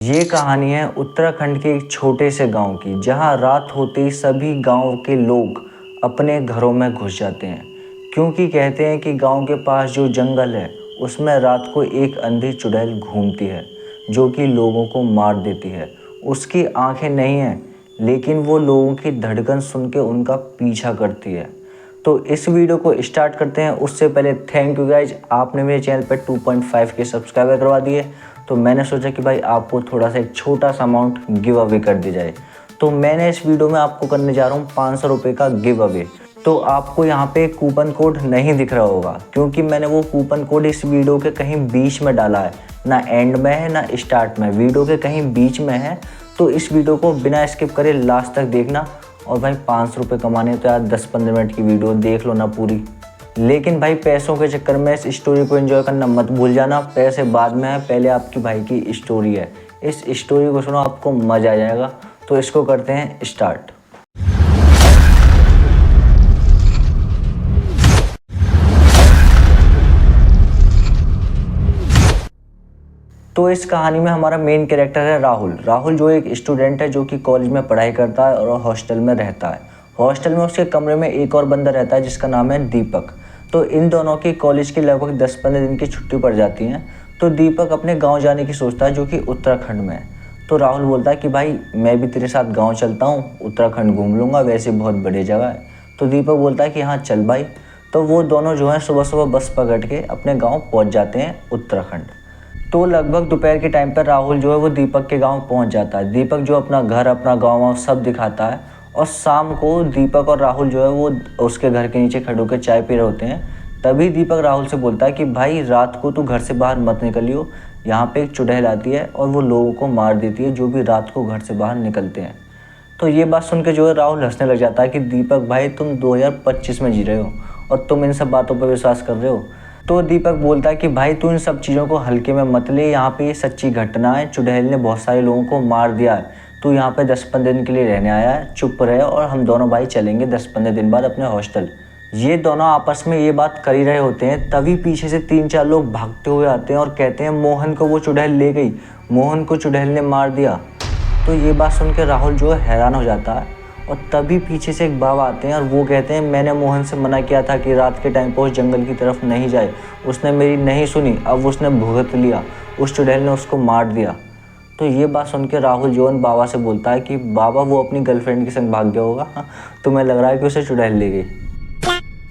ये कहानी है उत्तराखंड के एक छोटे से गांव की, जहां रात होते ही सभी गांव के लोग अपने घरों में घुस जाते हैं, क्योंकि कहते हैं कि गांव के पास जो जंगल है उसमें रात को एक अंधी चुड़ैल घूमती है जो कि लोगों को मार देती है। उसकी आंखें नहीं हैं, लेकिन वो लोगों की धड़कन सुन के उनका पीछा करती है। तो इस वीडियो को स्टार्ट करते हैं। उससे पहले थैंक यू गाइज, आपने मेरे चैनल पर 2.5 के सब्सक्राइबर करवा दिए। तो मैंने सोचा कि भाई आपको थोड़ा सा एक छोटा सा अमाउंट गिव अवे कर दी जाए। तो मैंने इस वीडियो में आपको करने जा रहा हूँ 500 रुपये का गिव अवे। तो आपको यहाँ पे कूपन कोड नहीं दिख रहा होगा, क्योंकि मैंने वो कूपन कोड इस वीडियो के कहीं बीच में डाला है, ना एंड में है ना स्टार्ट में, वीडियो के कहीं बीच में है। तो इस वीडियो को बिना स्किप करे लास्ट तक देखना। और भाई 500 रुपये कमाने तो यार 10-15 मिनट की वीडियो देख लो ना पूरी। लेकिन भाई पैसों के चक्कर में इस स्टोरी को एंजॉय करना मत भूल जाना। पैसे बाद में है, पहले आपकी भाई की स्टोरी है। इस स्टोरी को सुनो, आपको मज़ा आ जाएगा। तो इसको करते हैं स्टार्ट। तो इस कहानी में हमारा मेन कैरेक्टर है राहुल। राहुल जो एक स्टूडेंट है जो कि कॉलेज में पढ़ाई करता है और हॉस्टल में रहता है। हॉस्टल में उसके कमरे में एक और बंदा रहता है जिसका नाम है दीपक। तो इन दोनों की कॉलेज की लगभग 10-15 दिन की छुट्टी पड़ जाती है। तो दीपक अपने गांव जाने की सोचता है जो कि उत्तराखंड में है। तो राहुल बोलता है कि भाई मैं भी तेरे साथ गाँव चलता हूँ, उत्तराखंड घूम लूँगा, वैसे बहुत बड़ी जगह है। तो दीपक बोलता है कि हाँ चल भाई। तो वो दोनों जो हैं सुबह सुबह बस पकड़ के अपने गाँव पहुँच जाते हैं उत्तराखंड। तो लगभग दोपहर के टाइम पर राहुल जो है वो दीपक के गांव पहुंच जाता है। दीपक जो अपना घर, अपना गांव सब दिखाता है। और शाम को दीपक और राहुल जो है वो उसके घर के नीचे खड़े होकर चाय पी रहे होते हैं। तभी दीपक राहुल से बोलता है कि भाई रात को तू घर से बाहर मत निकलियो, यहाँ पे एक चुड़ैल आती है और वो लोगों को मार देती है जो भी रात को घर से बाहर निकलते हैं। तो ये बात सुन के जो है राहुल हंसने लग जाता है कि दीपक भाई तुम 2025 में जी रहे हो और तुम इन सब बातों पर विश्वास कर रहे हो। तो दीपक बोलता है कि भाई तू इन सब चीज़ों को हल्के में मत ले, यहाँ पे ये सच्ची घटना है, चुड़ैल ने बहुत सारे लोगों को मार दिया है। तू यहाँ पे 10-15 दिन के लिए रहने आया है, चुप रहे और हम दोनों भाई चलेंगे 10-15 दिन बाद अपने हॉस्टल। ये दोनों आपस में ये बात कर ही रहे होते हैं, तभी पीछे से 3-4 लोग भागते हुए आते हैं और कहते हैं मोहन को वो चुड़ैल ले गई, मोहन को चुड़ैल ने मार दिया। तो ये बात सुन के राहुल जो है हैरान हो जाता है। और तभी पीछे से एक बाबा आते हैं और वो कहते हैं मैंने मोहन से मना किया था कि रात के टाइम पर उस जंगल की तरफ नहीं जाए, उसने मेरी नहीं सुनी, अब उसने भुगत लिया, उस चुड़ैल ने उसको मार दिया। तो ये बात सुन के राहुल जो है बाबा से बोलता है कि बाबा वो अपनी गर्लफ्रेंड के संग भाग गया होगा, तुम्हें लग रहा है कि उसे चुड़ैल ले गई।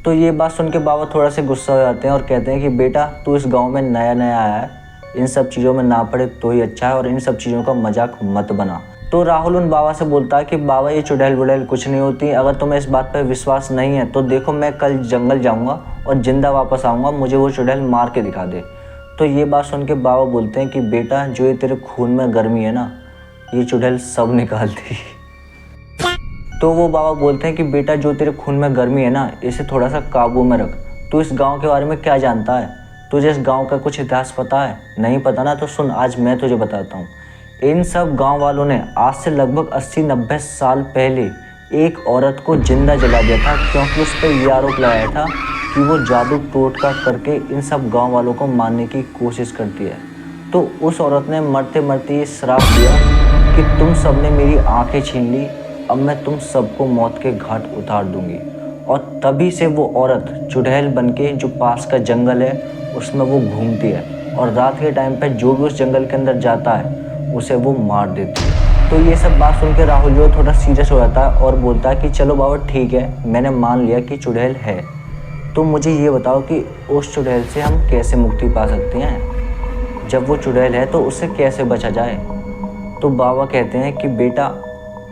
तो ये बात सुन के बाबा थोड़ा से गुस्सा हो जाते हैं और कहते हैं कि बेटा तू इस गाँव में नया नया आया है, इन सब चीज़ों में ना पड़े तो ही अच्छा है और इन सब चीज़ों का मजाक मत बना। तो राहुल उन बाबा से बोलता है कि बाबा ये चुड़ैल वुड़ैल कुछ नहीं होती, अगर तुम्हें इस बात पर विश्वास नहीं है तो देखो मैं कल जंगल जाऊंगा और जिंदा वापस आऊँगा, मुझे वो चुड़ैल मार के दिखा दे। तो ये बात सुन के बाबा बोलते हैं कि बेटा जो ये तेरे खून में गर्मी है ना, ये चुड़ैल सब निकालती। तो वो बाबा बोलते हैं कि बेटा जो तेरे खून में गर्मी है ना, इसे थोड़ा सा काबू में रख। तू इस गाँव के बारे में क्या जानता है? तुझे इस गाँव का कुछ इतिहास पता है? नहीं पता ना, तो सुन आज मैं तुझे बताता हूँ। इन सब गांव वालों ने आज से लगभग 80-90 साल पहले एक औरत को जिंदा जला दिया था, क्योंकि उस पर यह आरोप लगाया था कि वो जादू टोटका करके इन सब गांव वालों को मारने की कोशिश करती है। तो उस औरत ने मरते मरते ये श्राप दिया कि तुम सब ने मेरी आंखें छीन ली, अब मैं तुम सबको मौत के घाट उतार दूंगी। और तभी से वो औरत चुड़ैल बनके जो पास का जंगल है उसमें वो घूमती है और रात के टाइम पर जो भी उस जंगल के अंदर जाता है उसे वो मार देती है। तो ये सब बात सुन के राहुल जो थोड़ा सीरियस हो जाता है और बोलता है कि चलो बाबा ठीक है, मैंने मान लिया कि चुड़ैल है, तो मुझे ये बताओ कि उस चुड़ैल से हम कैसे मुक्ति पा सकते हैं? जब वो चुड़ैल है तो उससे कैसे बचा जाए? तो बाबा कहते हैं कि बेटा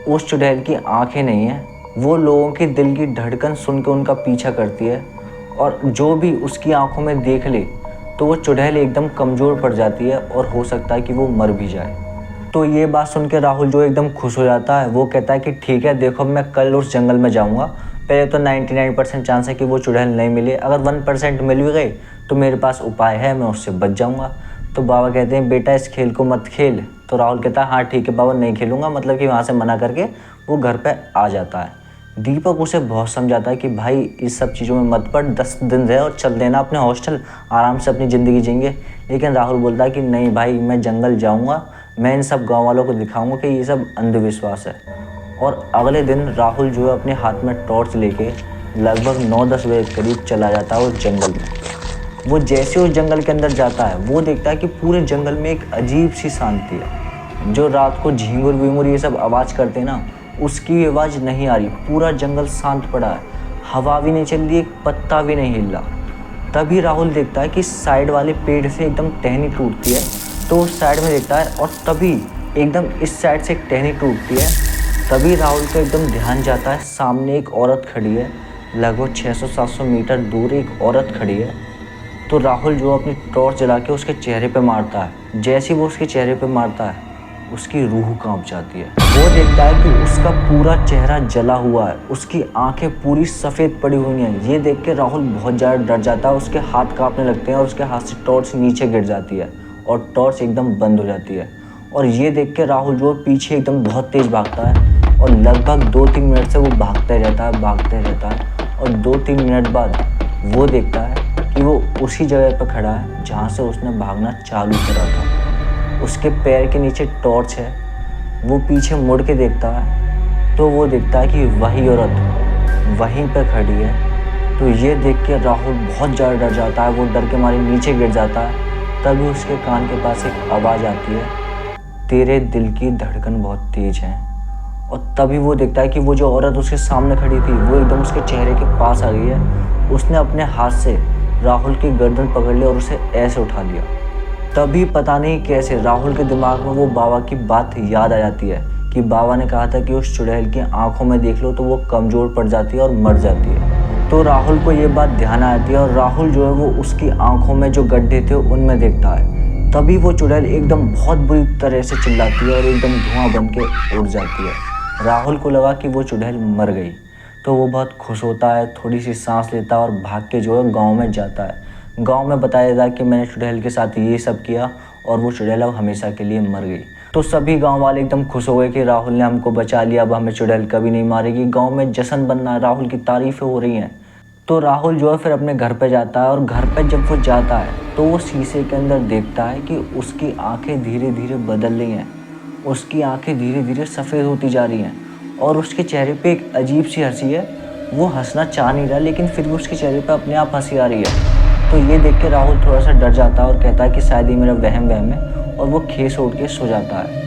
उस चुड़ैल की आंखें नहीं हैं, वो लोगों के दिल की धड़कन सुन के उनका पीछा करती है और जो भी उसकी आंखों में देख ले तो वो चुड़ैल एकदम कमज़ोर पड़ जाती है और हो सकता है कि वो मर भी जाए। तो ये बात सुन के राहुल जो एकदम खुश हो जाता है, वो कहता है कि ठीक है देखो मैं कल उस जंगल में जाऊंगा। पहले तो 99% चांस है कि वो चुड़ैल नहीं मिले, अगर 1% मिल भी गई तो मेरे पास उपाय है, मैं उससे बच जाऊंगा। तो बाबा कहते हैं बेटा इस खेल को मत खेल। तो राहुल कहता है हाँ ठीक है बाबा नहीं खेलूँगा, मतलब कि वहाँ से मना करके वो घर पर आ जाता है। दीपक उसे बहुत समझाता है कि भाई इस सब चीज़ों में मत पड़, 10 दिन रहे और चल देना अपने हॉस्टल, आराम से अपनी ज़िंदगी जिएंगे। लेकिन राहुल बोलता है कि नहीं भाई मैं जंगल जाऊंगा, मैं इन सब गाँव वालों को दिखाऊंगा कि ये सब अंधविश्वास है। और अगले दिन राहुल जो है अपने हाथ में टॉर्च लेके लगभग 9-10 बजे के करीब चला जाता है उस जंगल में। वो जैसे उस जंगल के अंदर जाता है वो देखता है कि पूरे जंगल में एक अजीब सी शांति है। जो रात को झींगुर वींगुर ये सब आवाज़ करते ना, उसकी आवाज़ नहीं आ रही। पूरा जंगल शांत पड़ा है, हवा भी नहीं चल रही, एक पत्ता भी नहीं हिल रहा। तभी राहुल देखता है कि साइड वाले पेड़ से एकदम टहनी टूटती है, तो उस साइड में देखता है और तभी एकदम इस साइड से एक टहनी टूटती है। तभी राहुल का एकदम ध्यान जाता है, सामने एक औरत खड़ी है, लगभग 600-700 मीटर दूर एक औरत खड़ी है। तो राहुल जो अपनी टॉर्च जला के उसके चेहरे पे मारता है। जैसे ही वो उसके चेहरे पे मारता है उसकी रूह कांप जाती है। वो देखता है कि उसका पूरा चेहरा जला हुआ है, उसकी आंखें पूरी सफ़ेद पड़ी हुई हैं। ये देख के राहुल बहुत ज़्यादा डर जाता है, उसके हाथ कांपने लगते हैं और उसके हाथ से टॉर्च नीचे गिर जाती है और टॉर्च एकदम बंद हो जाती है। और ये देख के राहुल जो पीछे एकदम बहुत तेज़ भागता है और लगभग 2-3 मिनट से वो भागते रहता है और 2-3 मिनट बाद वो देखता है कि वो उसी जगह पर खड़ा है जहाँ से उसने भागना चालू करा था। उसके पैर के नीचे टॉर्च है। वो पीछे मुड़ के देखता है तो वो देखता है कि वही औरत वहीं पर खड़ी है। तो ये देख के राहुल बहुत ज़्यादा डर जाता है, वो डर के मारे नीचे गिर जाता है। तभी उसके कान के पास एक आवाज़ आती है, तेरे दिल की धड़कन बहुत तेज़ है। और तभी वो देखता है कि वो जो औरत उसके सामने खड़ी थी वो एकदम उसके चेहरे के पास आ गई है। उसने अपने हाथ से राहुल की गर्दन पकड़ ली और उसे ऐसे उठा लिया। तभी पता नहीं कैसे राहुल के दिमाग में वो बाबा की बात याद आ जाती है कि बाबा ने कहा था कि उस चुड़ैल की आंखों में देख लो तो वो कमज़ोर पड़ जाती है और मर जाती है। तो राहुल को ये बात ध्यान आती है और राहुल जो है वो उसकी आंखों में जो गड्ढे थे उनमें देखता है। तभी वो चुड़ैल एकदम बहुत बुरी तरह से चिल्लाती है और एकदम धुआं बन के उड़ जाती है। राहुल को लगा कि वो चुड़ैल मर गई, तो वो बहुत खुश होता है, थोड़ी सी सांस लेता है और भाग के जो है गांव में जाता है। गांव में बताया जाता है कि मैंने चुड़ैल के साथ ये सब किया और वो चुड़ैल अब हमेशा के लिए मर गई। तो सभी गांव वाले एकदम खुश हो गए कि राहुल ने हमको बचा लिया, अब हमें चुड़ैल कभी नहीं मारेगी। गांव में जश्न बनना है, राहुल की तारीफ़ें हो रही हैं। तो राहुल जो है फिर अपने घर पे जाता है और घर पे जब वो जाता है तो वो शीशे के अंदर देखता है कि उसकी आंखें धीरे धीरे बदल रही हैं। उसकी आंखें धीरे धीरे सफ़ेद होती जा रही हैं और उसके चेहरे पे एक अजीब सी हंसी है। वो हंसना चाह नहीं रहा लेकिन फिर भी उसके चेहरे पे अपने आप हंसी आ रही है। तो ये देख के राहुल थोड़ा सा डर जाता है और कहता है कि शायद ये मेरा वहम है, और वो खेस उठ के सो जाता है।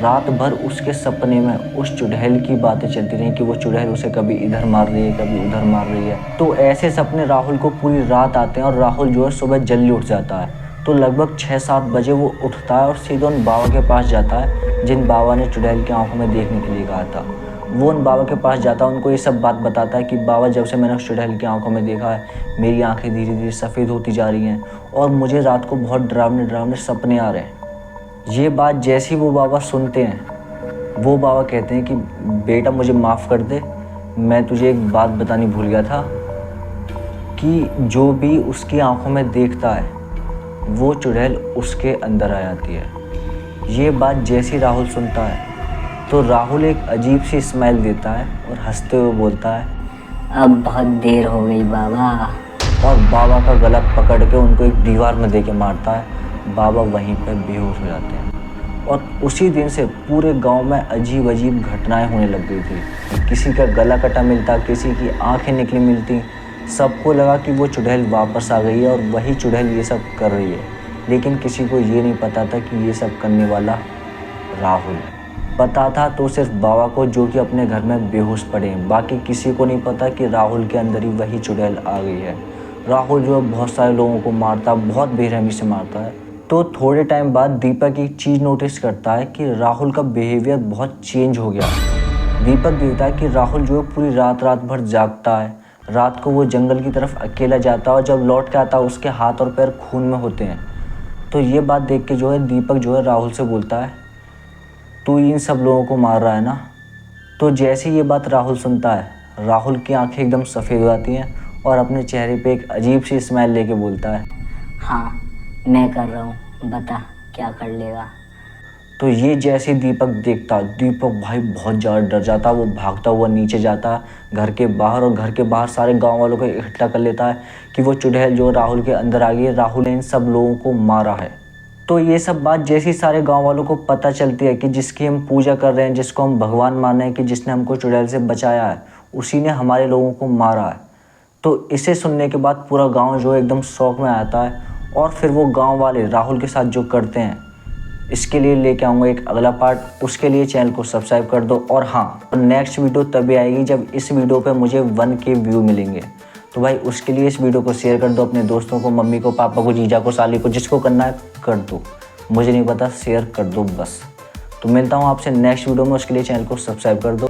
रात भर उसके सपने में उस चुड़ैल की बातें चलती रहीं कि वो चुड़ैल उसे कभी इधर मार रही है, कभी उधर मार रही है। तो ऐसे सपने राहुल को पूरी रात आते हैं और राहुल जो है सुबह जल्दी उठ जाता है। तो लगभग 6-7 बजे वो उठता है और सीधे उन बाबा के पास जाता है जिन बाबा ने चुड़ैल की आंखों में देखने के लिए कहा था। वो उन बाबा के पास जाता है, उनको ये सब बात बताता है कि बाबा जब से मैंने उस चुड़ैल की आंखों में देखा है मेरी आंखें धीरे धीरे सफ़ेद होती जा रही हैं और मुझे रात को बहुत डरावने सपने आ रहे हैं। ये बात जैसे ही वो बाबा सुनते हैं, वो बाबा कहते हैं कि बेटा मुझे माफ़ कर दे, मैं तुझे एक बात बतानी भूल गया था कि जो भी उसकी आंखों में देखता है वो चुड़ैल उसके अंदर आ जाती है। ये बात जैसे ही राहुल सुनता है तो राहुल एक अजीब सी स्माइल देता है और हंसते हुए बोलता है, अब बहुत देर हो गई बाबा। और बाबा का गला पकड़ के उनको एक दीवार में दे के मारता है। बाबा वहीं पर बेहोश हो जाते हैं और उसी दिन से पूरे गांव में अजीब अजीब घटनाएं होने लग गई थी। किसी का गला कटा मिलता, किसी की आंखें निकली मिलती। सबको लगा कि वो चुड़ैल वापस आ गई है और वही चुड़ैल ये सब कर रही है, लेकिन किसी को ये नहीं पता था कि ये सब करने वाला राहुल है। पता था तो सिर्फ बाबा को जो कि अपने घर में बेहोश पड़े हैं, बाकी किसी को नहीं पता कि राहुल के अंदर ही वही चुड़ैल आ गई है। राहुल जो है बहुत सारे लोगों को मारता, बहुत बेरहमी से मारता है। तो थोड़े टाइम बाद दीपक एक चीज़ नोटिस करता है कि राहुल का बिहेवियर बहुत चेंज हो गया। दीपक देखता है कि राहुल जो है पूरी रात भर जागता है। रात को वो जंगल की तरफ अकेला जाता है और जब लौट के आता है उसके हाथ और पैर खून में होते हैं। तो ये बात देख के जो है दीपक जो है राहुल से बोलता है, तू इन सब लोगों को मार रहा है ना। तो जैसे ये बात राहुल सुनता है, राहुल की आंखें एकदम सफ़ेद हो जाती हैं और अपने चेहरे पे एक अजीब सी स्माइल लेके बोलता है, हाँ मैं कर रहा हूँ, बता क्या कर लेगा। तो ये जैसे दीपक देखता, दीपक भाई बहुत ज़्यादा डर जाता। वो भागता हुआ नीचे जाता घर के बाहर और घर के बाहर सारे गांव वालों को इकट्ठा कर लेता है कि वो चुड़ैल जो राहुल के अंदर आ गई है, राहुल ने इन सब लोगों को मारा है। तो ये सब बात जैसी सारे गांव वालों को पता चलती है कि जिसकी हम पूजा कर रहे हैं, जिसको हम भगवान मान रहे हैं, कि जिसने हमको चुड़ैल से बचाया है, उसी ने हमारे लोगों को मारा है। तो इसे सुनने के बाद पूरा गांव जो एकदम शौक में आता है और फिर वो गांव वाले राहुल के साथ जो करते हैं, इसके लिए लेके आऊँगा एक अगला पार्ट। उसके लिए चैनल को सब्सक्राइब कर दो। और हाँ, नेक्स्ट वीडियो तभी आएगी जब इस वीडियो पे मुझे 1K व्यू मिलेंगे। तो भाई उसके लिए इस वीडियो को शेयर कर दो अपने दोस्तों को, मम्मी को, पापा को, जीजा को, साली को, जिसको करना है कर दो। मुझे नहीं पता, शेयर कर दो बस। तो मिलता हूँ आपसे नेक्स्ट वीडियो में, उसके लिए चैनल को सब्सक्राइब कर दो।